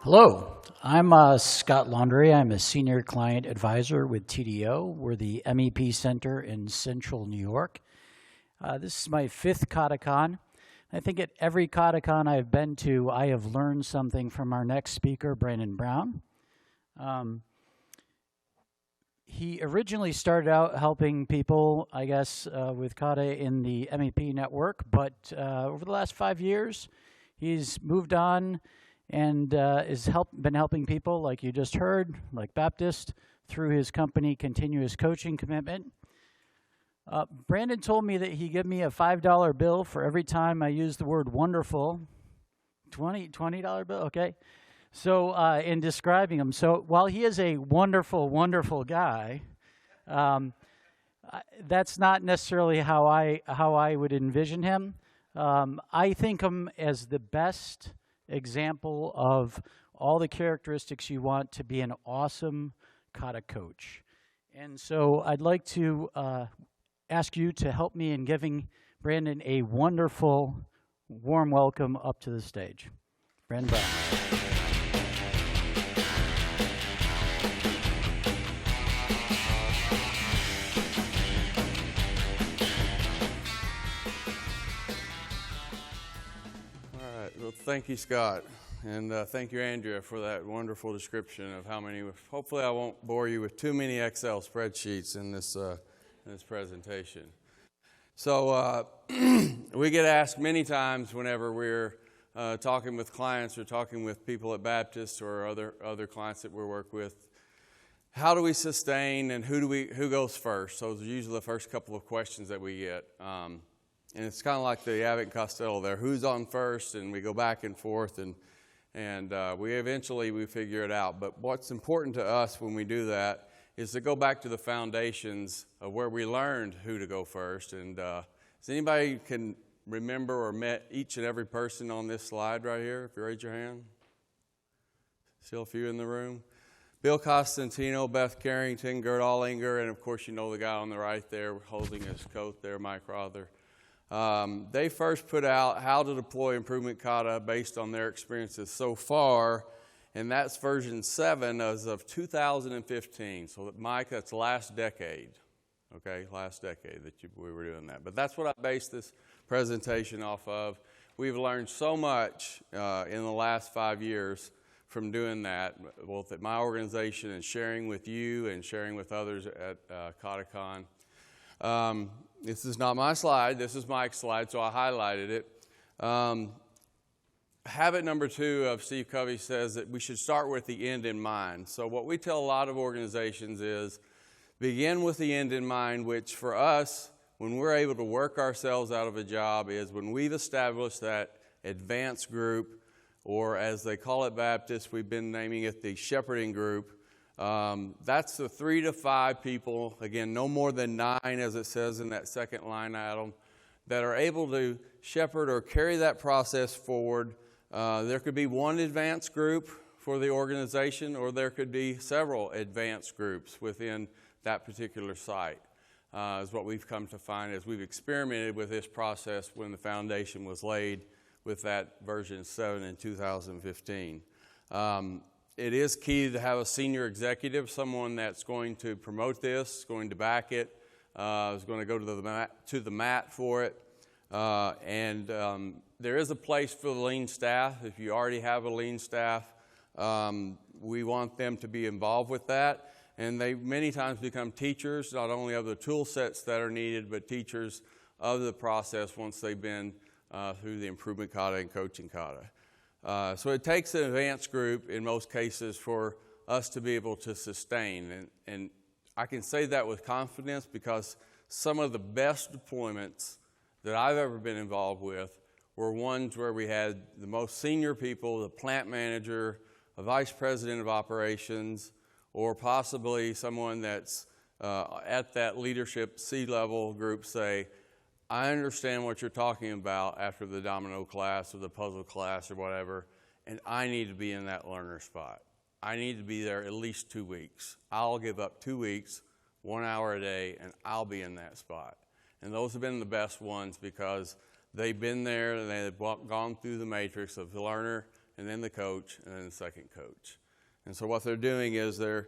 Hello, I'm Scott Laundry. I'm a senior client advisor with TDO. We're the MEP Center in Central New York. This is my fifth KataCon. I think at every KataCon I've been to, I have learned something from our next speaker, Brandon Brown. He originally started out helping people, I guess, with Kata in the MEP network, but over the last 5 years, he's moved on and been helping people, like you just heard, like Baptist, through his company Continuous Coaching Commitment. Brandon told me that he gave me a $5 bill for every time I used the word wonderful. $20 bill, okay. So in describing him, so while he is a wonderful, wonderful guy, that's not necessarily how I would envision him. I think him as the best example of all the characteristics you want to be an awesome kata coach. And so I'd like to ask you to help me in giving Brandon a wonderful, warm welcome up to the stage. Brandon Brown. Well, thank you, Scott, and thank you, Andrea, for that wonderful description of how many. Hopefully, I won't bore you with too many Excel spreadsheets in this presentation. So we get asked many times whenever we're talking with clients or talking with people at Baptist or other clients that we work with, how do we sustain and who goes first? So those are usually the first couple of questions that we get. And it's kind of like the Abbott and Costello there. Who's on first? And we go back and forth, and we eventually figure it out. But what's important to us when we do that is to go back to the foundations of where we learned who to go first. And does anybody can remember or met each and every person on this slide right here? If you raise your hand. Still a few in the room. Bill Costantino, Beth Carrington, Gert Allinger, and of course you know the guy on the right there holding his coat there, Mike Rother. They first put out how to deploy improvement kata based on their experiences so far, and that's version 7 as of 2015. So Mike, that's last decade, okay, last decade that we were doing that. But that's what I based this presentation off of. We've learned so much in the last 5 years from doing that, both at my organization and sharing with you and sharing with others at KataCon. This is not my slide. This is Mike's slide, so I highlighted it. Habit number 2 of Steve Covey says that we should start with the end in mind. So what we tell a lot of organizations is begin with the end in mind, which for us, when we're able to work ourselves out of a job, is when we've established that advanced group, or as they call it Baptist, we've been naming it the shepherding group. That's the 3 to 5 people, again, no more than 9 as it says in that second line item, that are able to shepherd or carry that process forward. There could be one advanced group for the organization, or there could be several advanced groups within that particular site, is what we've come to find as we've experimented with this process when the foundation was laid with that version 7 in 2015. It is key to have a senior executive, someone that's going to promote this, going to back it, is going to go to the mat for it. There is a place for the lean staff. If you already have a lean staff, we want them to be involved with that. And they many times become teachers, not only of the tool sets that are needed, but teachers of the process once they've been through the improvement kata and coaching kata. So it takes an advanced group in most cases for us to be able to sustain. And I can say that with confidence because some of the best deployments that I've ever been involved with were ones where we had the most senior people, the plant manager, a vice president of operations, or possibly someone that's at that leadership C-level group say, I understand what you're talking about after the domino class or the puzzle class or whatever, and I need to be in that learner spot. I need to be there at least 2 weeks. I'll give up 2 weeks, 1 hour a day, and I'll be in that spot. And those have been the best ones because they've been there and they've gone through the matrix of the learner and then the coach, and then the second coach. And so what they're doing is they're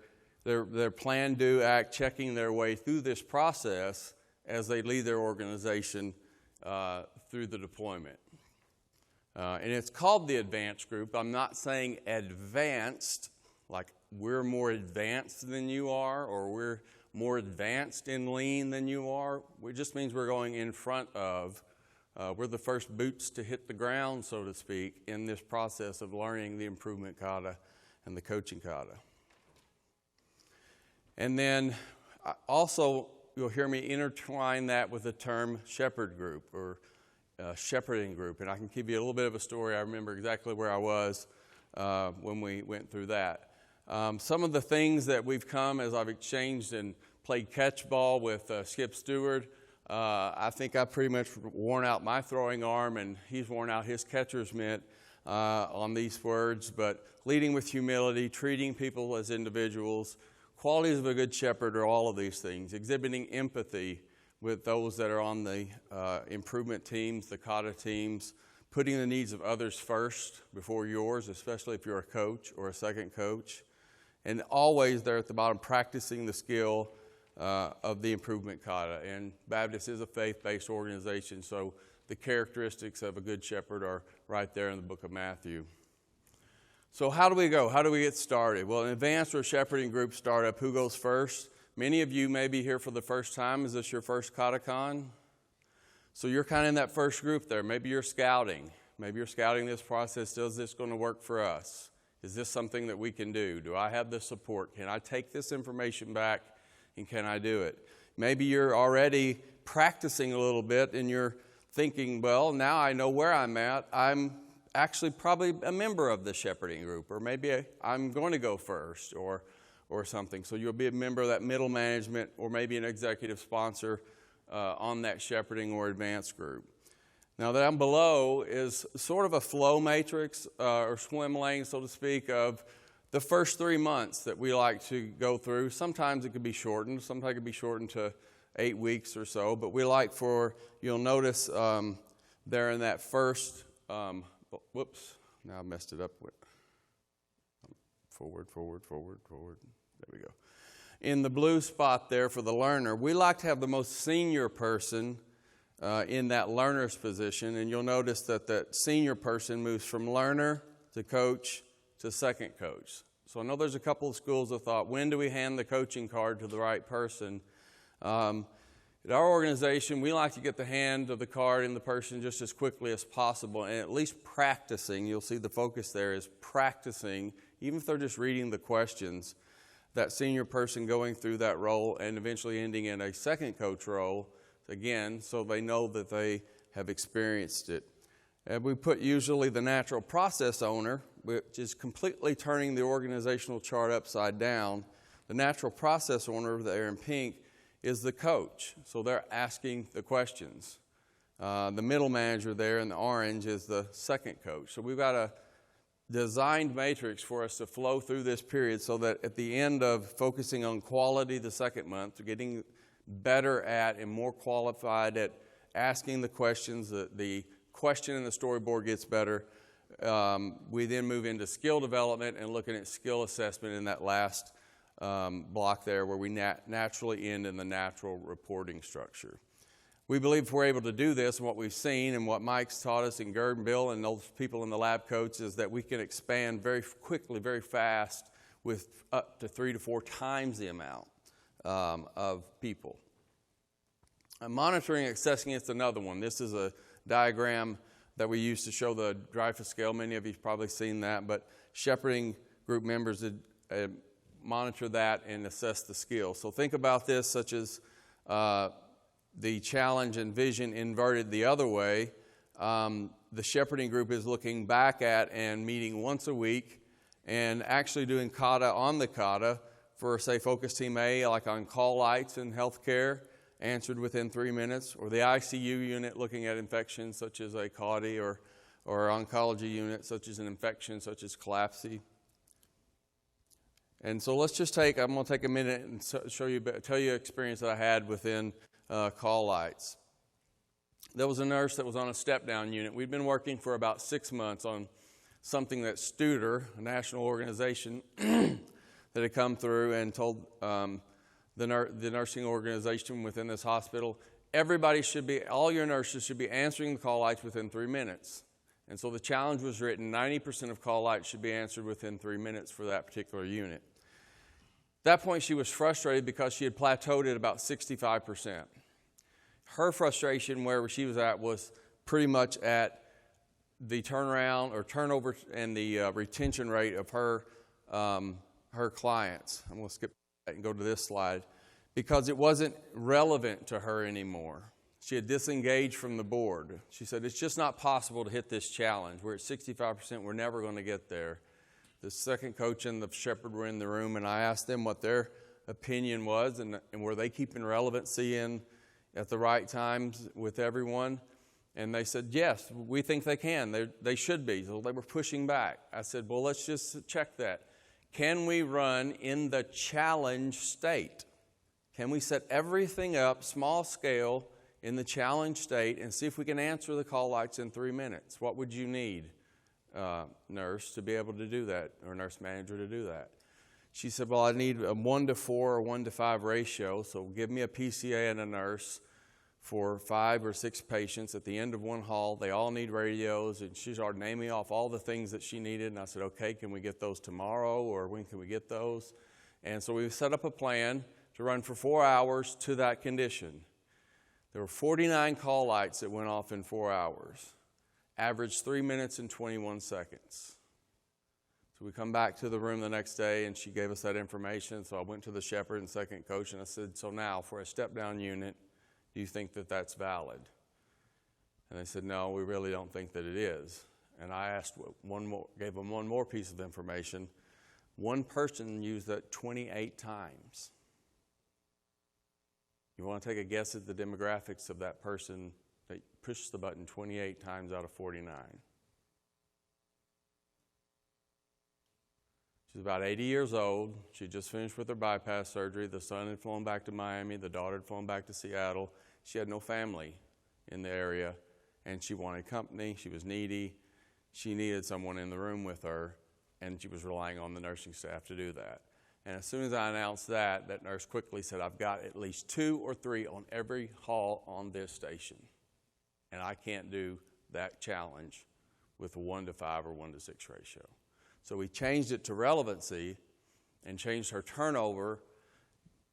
plan, do, act, checking their way through this process as they lead their organization through the deployment. And it's called the advanced group. I'm not saying advanced, like we're more advanced than you are, or we're more advanced in lean than you are. It just means we're going in front of, we're the first boots to hit the ground, so to speak, in this process of learning the improvement kata and the coaching kata. And then also, you'll hear me intertwine that with the term shepherd group or shepherding group. And I can give you a little bit of a story. I remember exactly where I was when we went through that. Some of the things that we've come as I've exchanged and played catch ball with Skip Stewart, I think I've pretty much worn out my throwing arm, and he's worn out his catcher's mitt on these words. But leading with humility, treating people as individuals, qualities of a good shepherd are all of these things. Exhibiting empathy with those that are on the improvement teams, the kata teams, putting the needs of others first before yours, especially if you're a coach or a second coach. And always there at the bottom, practicing the skill of the improvement kata. And Baptist is a faith-based organization, so the characteristics of a good shepherd are right there in the book of Matthew. So how do we go? How do we get started? Well, an advanced or shepherding group startup, who goes first? Many of you may be here for the first time. Is this your first KataCon? So you're kind of in that first group there. Maybe you're scouting. Maybe you're scouting this process. Is this going to work for us? Is this something that we can do? Do I have the support? Can I take this information back and can I do it? Maybe you're already practicing a little bit and you're thinking, well, now I know where I'm at. I'm actually probably a member of the shepherding group, or maybe I'm going to go first or something. So you'll be a member of that middle management or maybe an executive sponsor on that shepherding or advanced group. Now down below is sort of a flow matrix or swim lane, so to speak, of the first 3 months that we like to go through. Sometimes it could be shortened. Sometimes it could be shortened to 8 weeks or so. But we like for, you'll notice there in that first, whoops, now I messed it up. Forward. There we go. In the blue spot there for the learner, we like to have the most senior person in that learner's position. And you'll notice that that senior person moves from learner to coach to second coach. So I know there's a couple of schools of thought, when do we hand the coaching card to the right person? At our organization, we like to get the hand of the card in the person just as quickly as possible, and at least practicing. You'll see the focus there is practicing, even if they're just reading the questions, that senior person going through that role and eventually ending in a second coach role, again, so they know that they have experienced it. And we put usually the natural process owner, which is completely turning the organizational chart upside down. The natural process owner there in pink is the coach. So they're asking the questions. The middle manager there in the orange is the second coach. So we've got a designed matrix for us to flow through this period so that at the end of focusing on quality the second month, getting better at and more qualified at asking the questions, the question in the storyboard gets better. We then move into skill development and looking at skill assessment in that last block there where we naturally end in the natural reporting structure. We believe if we're able to do this, and what we've seen and what Mike's taught us and Gerd and Bill and those people in the lab coach is that we can expand very quickly, very fast with up to 3 to 4 times the amount of people. Monitoring and assessing is another one. This is a diagram that we use to show the Dreyfus scale. Many of you have probably seen that, but shepherding group members monitor that and assess the skills. So think about this, such as the challenge and vision inverted the other way. The shepherding group is looking back at and meeting once a week and actually doing kata on the kata for, say, Focus Team A, like on call lights in healthcare, answered within 3 minutes, or the ICU unit looking at infections such as a CAUTI, or oncology unit such as an infection such as CLAPSI. And so let's just I'm going to take a minute and tell you an experience that I had within call lights. There was a nurse that was on a step-down unit. We'd been working for about 6 months on something that Studer, a national organization, that had come through and told the nursing organization within this hospital, all your nurses should be answering the call lights within 3 minutes. And so the challenge was written, 90% of call lights should be answered within 3 minutes for that particular unit. At that point, she was frustrated because she had plateaued at about 65%. Her frustration where she was at was pretty much at the turnaround or turnover and the retention rate of her clients. I'm going to skip that and go to this slide because it wasn't relevant to her anymore. She had disengaged from the board. She said, it's just not possible to hit this challenge. We're at 65%. We're never going to get there. The second coach and the shepherd were in the room, and I asked them what their opinion was and were they keeping relevancy in at the right times with everyone. And they said, yes, we think they can. They should be. So they were pushing back. I said, well, let's just check that. Can we run in the challenge state? Can we set everything up, small scale, in the challenge state and see if we can answer the call lights in 3 minutes? What would you need, nurse, to be able to do that, or nurse manager to do that? She said, well, I need a 1-to-4 or 1-to-5 ratio, so give me a PCA and a nurse for 5 or 6 patients at the end of one hall. They all need radios, and she started naming off all the things that she needed, and I said, okay, can we get those tomorrow, or when can we get those? And so we set up a plan to run for 4 hours to that condition. There were 49 call lights that went off in 4 hours, averaged 3 minutes and 21 seconds. So we come back to the room the next day, and she gave us that information. So I went to the shepherd and second coach, and I said, so now for a step-down unit, do you think that that's valid? And they said, no, we really don't think that it is. And I asked gave them one more piece of information. One person used that 28 times. You want to take a guess at the demographics of that person that pushed the button 28 times out of 49? She's about 80 years old. She just finished with her bypass surgery. The son had flown back to Miami. The daughter had flown back to Seattle. She had no family in the area, and she wanted company. She was needy. She needed someone in the room with her, and she was relying on the nursing staff to do that. And as soon as I announced that nurse quickly said, I've got at least 2 or 3 on every hall on this station, and I can't do that challenge with a 1-to-5 or 1-to-6 ratio. So we changed it to relevancy and changed her turnover,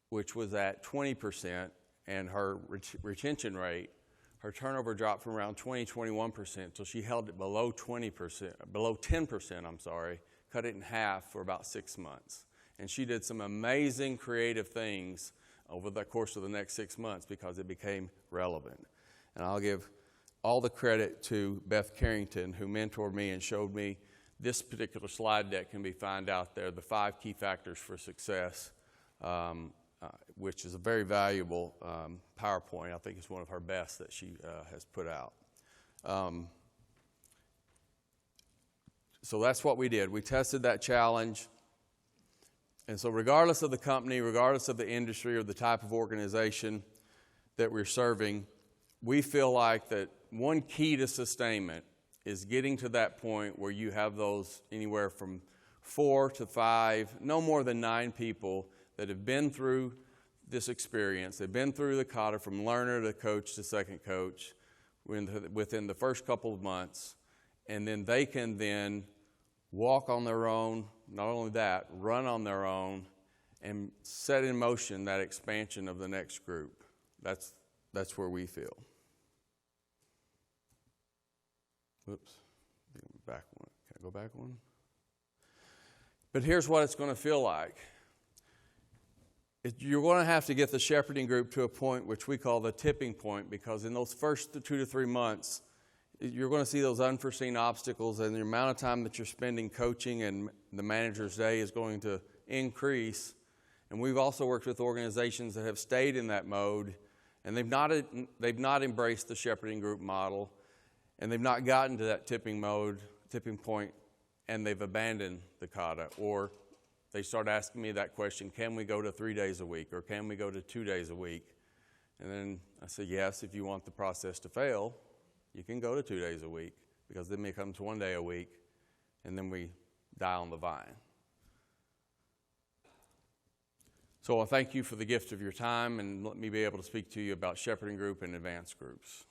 which was at 20%, and her retention rate, her turnover dropped from around 21% until she held it below 10%, cut it in half for about 6 months. And she did some amazing creative things over the course of the next 6 months because it became relevant. And I'll give all the credit to Beth Carrington, who mentored me and showed me this particular slide deck can be found out there, the 5 key factors for success, which is a very valuable PowerPoint. I think it's one of her best that she has put out. So that's what we did. We tested that challenge. And so regardless of the company, regardless of the industry or the type of organization that we're serving, we feel like that one key to sustainment is getting to that point where you have those anywhere from 4 to 5, no more than 9 people that have been through this experience. They've been through the kata from learner to coach to second coach within the first couple of months, and then they can then walk on their own, not only that, run on their own, and set in motion that expansion of the next group. That's where we feel. Whoops, back one. Can I go back one? But here's what it's going to feel like. You're going to have to get the shepherding group to a point which we call the tipping point, because in those first 2 to 3 months, you're going to see those unforeseen obstacles, and the amount of time that you're spending coaching and the manager's day is going to increase. And we've also worked with organizations that have stayed in that mode, and they've not embraced the shepherding group model, and they've not gotten to that tipping point, and they've abandoned the kata. Or they start asking me that question, can we go to 3 days a week, or can we go to 2 days a week? And then I say, yes, if you want the process to fail, you can go to 2 days a week, because then it becomes 1 day a week, and then we die on the vine. So I thank you for the gift of your time, and let me be able to speak to you about shepherding group and advanced groups.